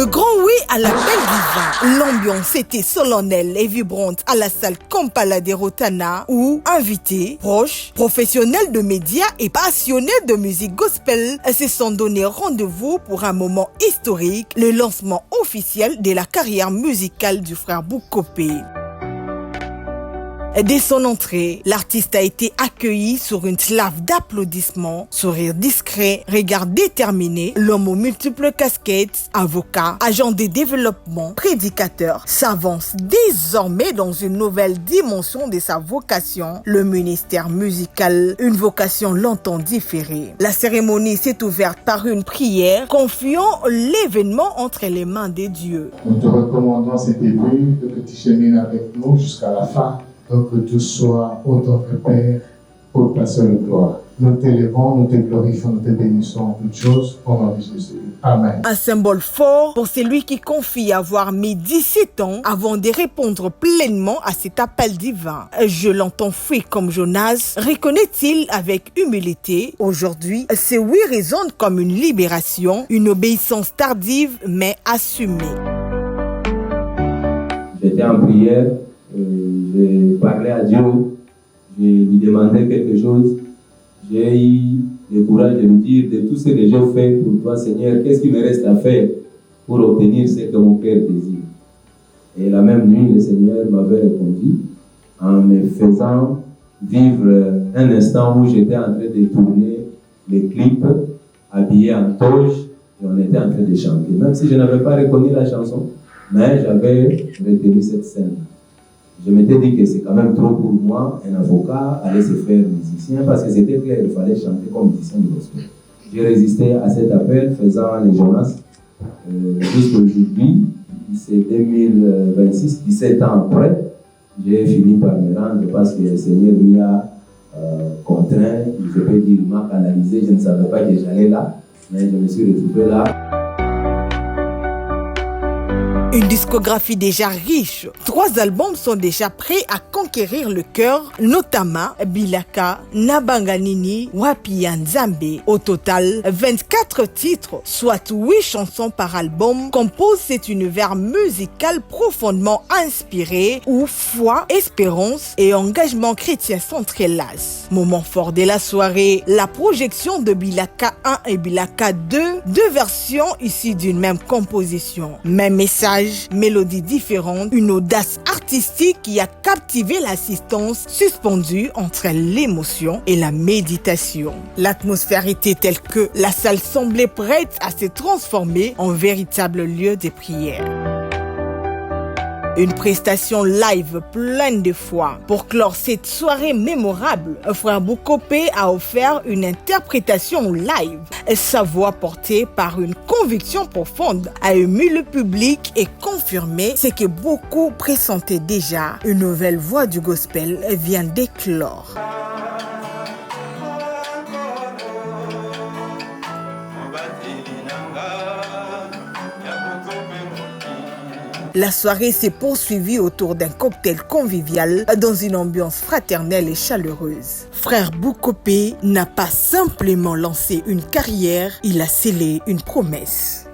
Le grand oui à l'appel divin. L'ambiance était solennelle et vibrante à la salle Kampala de Rotana où invités, proches, professionnels de médias et passionnés de musique gospel se sont donné rendez-vous pour un moment historique, le lancement officiel de la carrière musicale du frère Bukopé. Dès son entrée, l'artiste a été accueilli sur une slave d'applaudissements, sourire discret, regard déterminé, l'homme aux multiples casquettes, avocat, agent de développement, prédicateur, s'avance désormais dans une nouvelle dimension de sa vocation, le ministère musical, une vocation longtemps différée. La cérémonie s'est ouverte par une prière, confiant l'événement entre les mains des dieux. Nous te recommandons cet début, que tu chemines avec nous jusqu'à la fin. Donc que tout soit autant que Père pour ta seule gloire. Nous t'élevons, nous te glorifions, nous te bénissons en toutes choses au nom de Jésus. Amen. Un symbole fort pour celui qui confie avoir mis 17 ans avant de répondre pleinement à cet appel divin. Je l'entends fuir comme Jonas, reconnaît-il avec humilité. Aujourd'hui, ces oui résonnent comme une libération, une obéissance tardive mais assumée. J'étais en prière. J'ai parlé à Dieu, je lui demandais quelque chose. J'ai eu le courage de lui dire de tout ce que j'ai fait pour toi, Seigneur, qu'est-ce qu'il me reste à faire pour obtenir ce que mon cœur désire. Et la même nuit, le Seigneur m'avait répondu en me faisant vivre un instant où j'étais en train de tourner les clips habillé en toge et on était en train de chanter. Même si je n'avais pas reconnu la chanson, mais j'avais retenu cette scène. Je m'étais dit que c'est quand même trop pour moi, un avocat, aller se faire musicien, parce que c'était clair, il fallait chanter comme musicien du gospel. J'ai résisté à cet appel, faisant les Jonas. Jusqu'aujourd'hui, c'est 2026, 17 ans après, j'ai fini par me rendre parce que le Seigneur m'y a contraint, je peux dire, il m'a canalisé, je ne savais pas que j'allais là, mais je me suis retrouvé là. Une discographie déjà riche. 3 albums sont déjà prêts à conquérir le cœur, notamment Bilaka, Nabanganini, Wapi Nzambe. Au total, 24 titres, soit 8 chansons par album, composent cet univers musical profondément inspiré où foi, espérance et engagement chrétien s'entrelacent. Moment fort de la soirée, la projection de Bilaka 1 et Bilaka 2, 2 versions issues d'une même composition. Même message, mélodies différentes, une audace artistique qui a captivé l'assistance suspendue entre l'émotion et la méditation. L'atmosphère était telle que la salle semblait prête à se transformer en véritable lieu de prière. Une prestation live pleine de foi. Pour clore cette soirée mémorable, frère Bukopé a offert une interprétation live. Sa voix portée par une conviction profonde a ému le public et confirmé ce que beaucoup pressentaient déjà. Une nouvelle voix du gospel vient d'éclore. La soirée s'est poursuivie autour d'un cocktail convivial dans une ambiance fraternelle et chaleureuse. Frère Bukopé n'a pas simplement lancé une carrière, il a scellé une promesse.